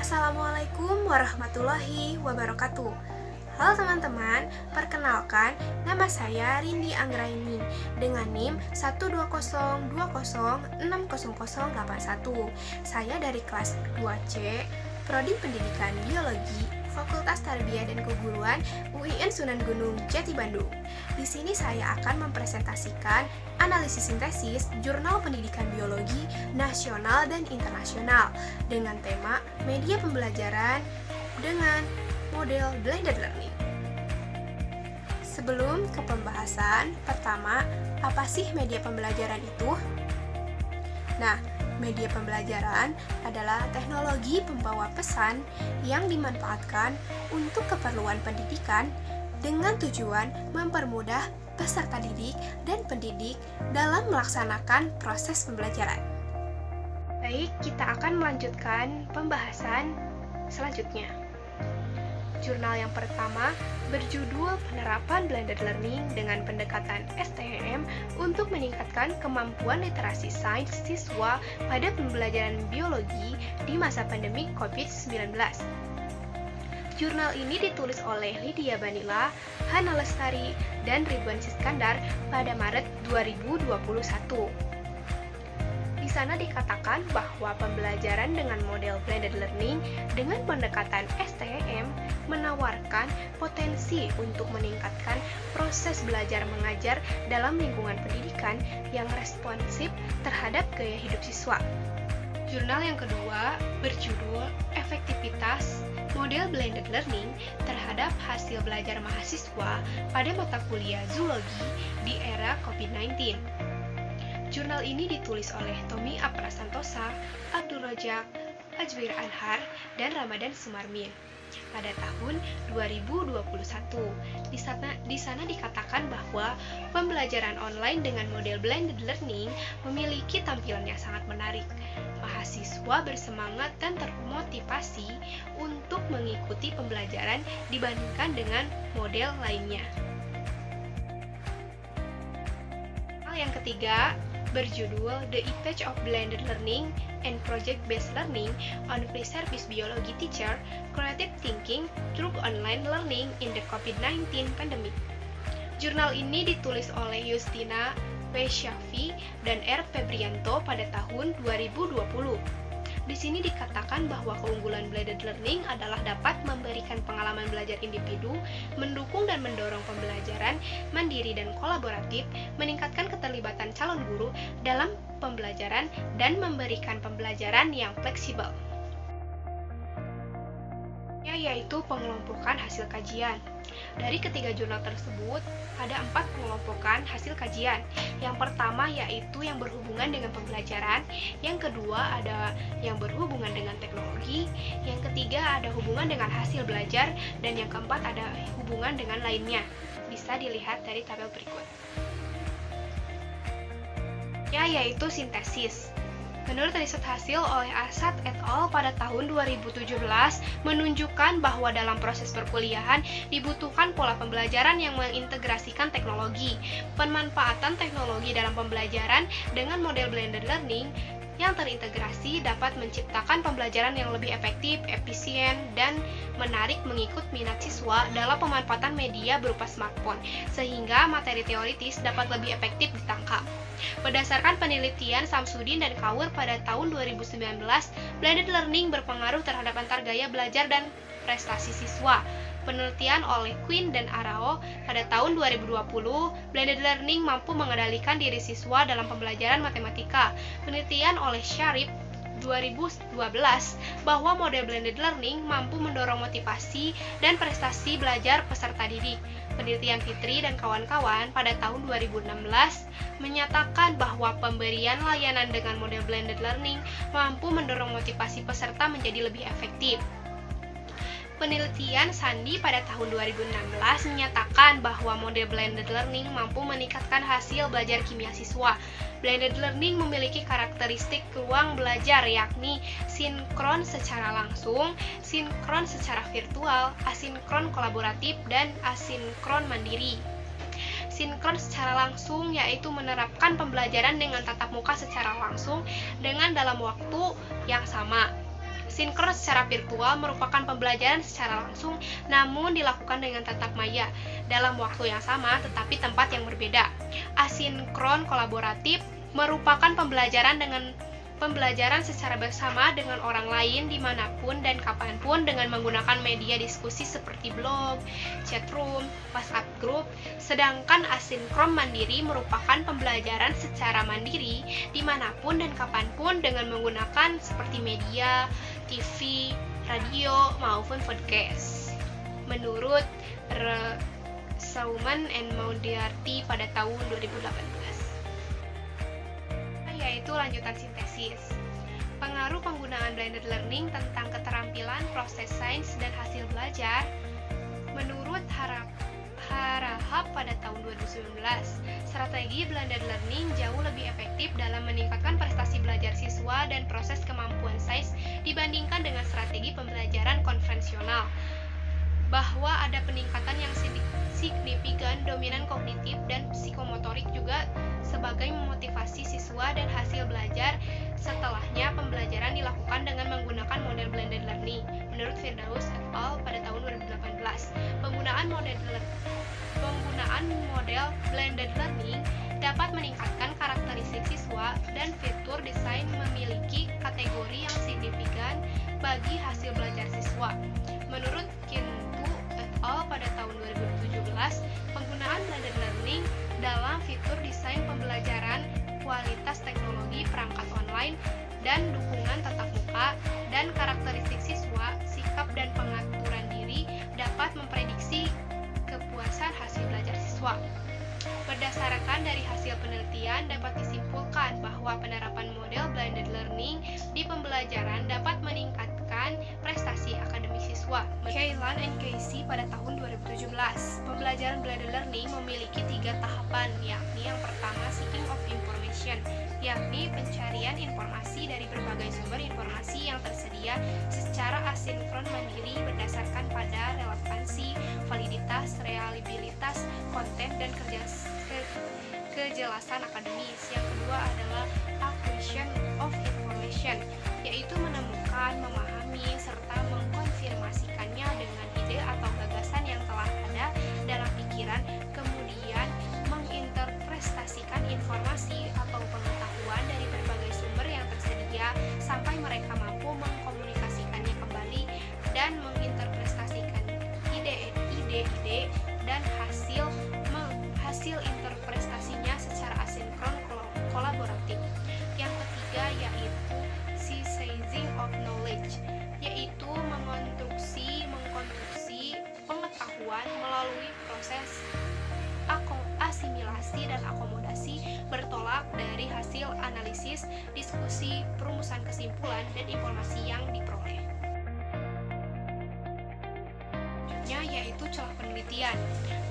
Assalamualaikum warahmatullahi wabarakatuh. Halo teman-teman, perkenalkan nama saya Rindi Anggraini dengan NIM 12020600081. Saya dari kelas 2C, Prodi Pendidikan Biologi, Fakultas Tarbiyah dan Keguruan UIN Sunan Gunung Jati Bandung. Di sini saya akan mempresentasikan analisis sintesis jurnal pendidikan biologi nasional dan internasional dengan tema media pembelajaran dengan model blended learning. Sebelum ke pembahasan, pertama, apa sih media pembelajaran itu? Nah, media pembelajaran adalah teknologi pembawa pesan yang dimanfaatkan untuk keperluan pendidikan dengan tujuan mempermudah peserta didik dan pendidik dalam melaksanakan proses pembelajaran. Baik, kita akan melanjutkan pembahasan selanjutnya. Jurnal yang pertama berjudul Penerapan Blended Learning dengan Pendekatan STM untuk meningkatkan kemampuan literasi sains siswa pada pembelajaran biologi di masa pandemi COVID-19. Jurnal ini ditulis oleh Lydia Banila, Hana Lestari, dan Ridwan Siskandar pada Maret 2021. Di sana dikatakan bahwa pembelajaran dengan model blended learning dengan pendekatan STM menawarkan potensi untuk meningkatkan proses belajar mengajar dalam lingkungan pendidikan yang responsif terhadap gaya hidup siswa. Jurnal yang kedua berjudul Efektivitas Model Blended Learning terhadap hasil belajar mahasiswa pada mata kuliah zoologi di era COVID-19. Jurnal ini ditulis oleh Tommy Aprasantosa, Abdul Rojak, Ajwir Anhar, dan Ramadan Sumarmin pada tahun 2021. Di sana dikatakan bahwa pembelajaran online dengan model blended learning memiliki tampilan yang sangat menarik. Mahasiswa bersemangat dan termotivasi untuk mengikuti pembelajaran dibandingkan dengan model lainnya. Hal yang ketiga berjudul The Effect of Blended Learning and Project-Based Learning on Free Service Biology Teacher Creative Thinking Through Online Learning in the COVID-19 Pandemic. Jurnal ini ditulis oleh Justina W. Syafi dan R. Febrianto pada tahun 2020. Di sini dikatakan bahwa keunggulan blended learning adalah dapat memberikan pengalaman belajar individu, mendukung dan mendorong pembelajaran mandiri dan kolaboratif, meningkatkan keterlibatan calon guru dalam pembelajaran, dan memberikan pembelajaran yang fleksibel. Yaitu pengelompokan hasil kajian. Dari ketiga jurnal tersebut, ada 4 pengelompokan hasil kajian. Yang pertama yaitu yang berhubungan dengan pembelajaran, yang kedua ada yang berhubungan dengan teknologi, yang ketiga ada hubungan dengan hasil belajar, dan yang keempat ada hubungan dengan lainnya. Bisa dilihat dari tabel berikut. Yaitu sintesis. Menurut riset hasil oleh Asad et al. Pada tahun 2017 menunjukkan bahwa dalam proses perkuliahan dibutuhkan pola pembelajaran yang mengintegrasikan teknologi. Pemanfaatan teknologi dalam pembelajaran dengan model blended learning yang terintegrasi dapat menciptakan pembelajaran yang lebih efektif, efisien, dan menarik mengikut minat siswa dalam pemanfaatan media berupa smartphone, sehingga materi teoritis dapat lebih efektif ditangkap. Berdasarkan penelitian Samsudin dan Kaur pada tahun 2019, blended learning berpengaruh terhadap antar gaya belajar dan prestasi siswa. Penelitian oleh Quinn dan Arao pada tahun 2020, blended learning mampu mengendalikan diri siswa dalam pembelajaran matematika. Penelitian oleh Sharif 2012 bahwa model blended learning mampu mendorong motivasi dan prestasi belajar peserta didik. Penelitian Fitri dan kawan-kawan pada tahun 2016 menyatakan bahwa pemberian layanan dengan model blended learning mampu mendorong motivasi peserta menjadi lebih efektif. Penelitian Sandi pada tahun 2016 menyatakan bahwa model blended learning mampu meningkatkan hasil belajar kimia siswa. Blended learning memiliki karakteristik ruang belajar yakni sinkron secara langsung, sinkron secara virtual, asinkron kolaboratif, dan asinkron mandiri. Sinkron secara langsung yaitu menerapkan pembelajaran dengan tatap muka secara langsung dengan dalam waktu yang sama. Sinkron secara virtual merupakan pembelajaran secara langsung namun dilakukan dengan tatap maya dalam waktu yang sama tetapi tempat yang berbeda. Asinkron kolaboratif merupakan pembelajaran secara bersama dengan orang lain dimanapun dan kapanpun dengan menggunakan media diskusi seperti blog, chatroom, WhatsApp group. Sedangkan asinkron mandiri merupakan pembelajaran secara mandiri dimanapun dan kapanpun dengan menggunakan seperti media, TV, radio, maupun podcast. Menurut Sauman and Modiarty pada tahun 2018. Yaitu lanjutan sintesis. Pengaruh penggunaan blended learning tentang keterampilan proses sains dan hasil belajar. Menurut Harahap pada tahun 2019, strategi blended learning jauh lebih efektif dalam meningkatkan prestasi belajar siswa dan proses kemampuan sains dibandingkan dengan strategi pembelajaran konvensional. Bahwa ada peningkatan yang signifikan dominan kognitif dan psikomotorik juga sebagai memotivasi siswa dan hasil belajar setelahnya pembelajaran dilakukan dengan menggunakan model blended learning. Menurut Firdaus et al. Pada tahun 2018, penggunaan model blended learning dapat meningkatkan karakteristik siswa dan fitur desain memiliki kategori yang signifikan bagi hasil belajar siswa. Menurut Kintu et al. Pada tahun 2017, penggunaan blended learning dalam fitur desain pembelajaran, kualitas teknologi perangkat online, dan dukungan tatap muka, dan karakteristik siswa, sikap dan pengaturan diri dapat memprediksi kepuasan hasil belajar siswa. Berdasarkan dari hasil penelitian, dapat disimpulkan bahwa penerapan model blended learning di pembelajaran dapat meningkatkan prestasi akademik siswa. Kaylan and Casey pada tahun 2017, pembelajaran blended learning memiliki 3 tahapan, yakni yang pertama seeking of information, yakni pencarian informasi dari berbagai sumber informasi yang tersedia secara asinkron mandiri berdasarkan pada relevansi, validitas, reliabilitas, konten, dan kejelasan akademis. Yang kedua adalah acquisition of information, yaitu menemukan, memahami, serta mengkonfirmasikannya dengan ide atau gagasan yang telah ada dalam pikiran, kemudian menginterpretasikan informasi atau pengetahuan dari berbagai sumber yang tersedia sampai mereka mampu mengkomunikasikannya kembali dan menginterpretasikan ide-ide dan hasil interpretasinya secara asinkron kolaboratif. Yang ketiga yaitu seizing of knowledge, yaitu mengkonstruksi pengetahuan melalui proses asimilasi dan akomodasi bertolak dari hasil analisis, diskusi, perumusan kesimpulan, dan informasi yang diperoleh. Yaitu celah penelitian.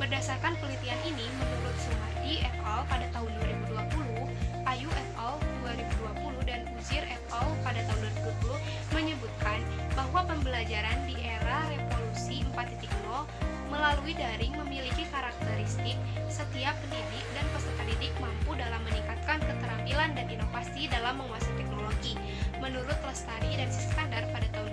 Berdasarkan penelitian ini, menurut Sumardi et al. Pada tahun 2020, Ayu et al. 2020, dan Uzir et al. Pada tahun 2020 menyebutkan bahwa pembelajaran di era revolusi 4.0 melalui daring memiliki karakteristik setiap pendidik dan peserta didik mampu dalam meningkatkan keterampilan dan inovasi dalam menguasai teknologi. Menurut Lestari dan Siskandar pada tahun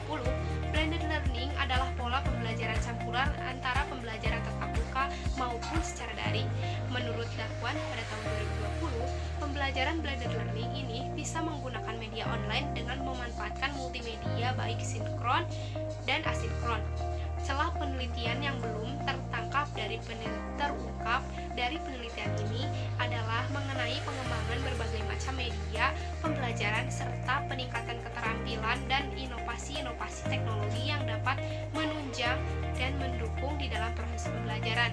2020, blended learning adalah pola pembelajaran campuran antara pembelajaran tatap muka maupun secara daring. Menurut Darwan pada tahun 2020, pembelajaran blended learning ini bisa menggunakan media online dengan memanfaatkan multimedia baik sinkron dan asinkron. Celah penelitian yang belum terungkap dari penelitian ini adalah mengenai pengembangan berbagai macam media pembelajaran serta peningkatan keterampilan dan inovasi-inovasi teknologi yang dapat menunjang dan mendukung di dalam proses pembelajaran.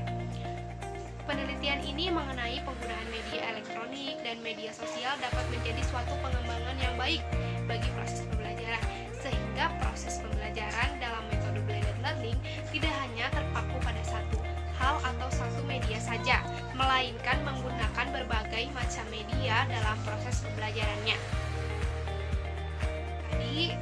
Penelitian ini mengenai penggunaan media elektronik dan media sosial dapat menjadi suatu pengembangan yang baik bagi proses pembelajaran, sehingga proses pembelajaran dalam metode blended learning tidak hanya terpaku pada satu hal atau satu media saja, melainkan menggunakan berbagai macam media dalam proses pembelajarannya. Tadi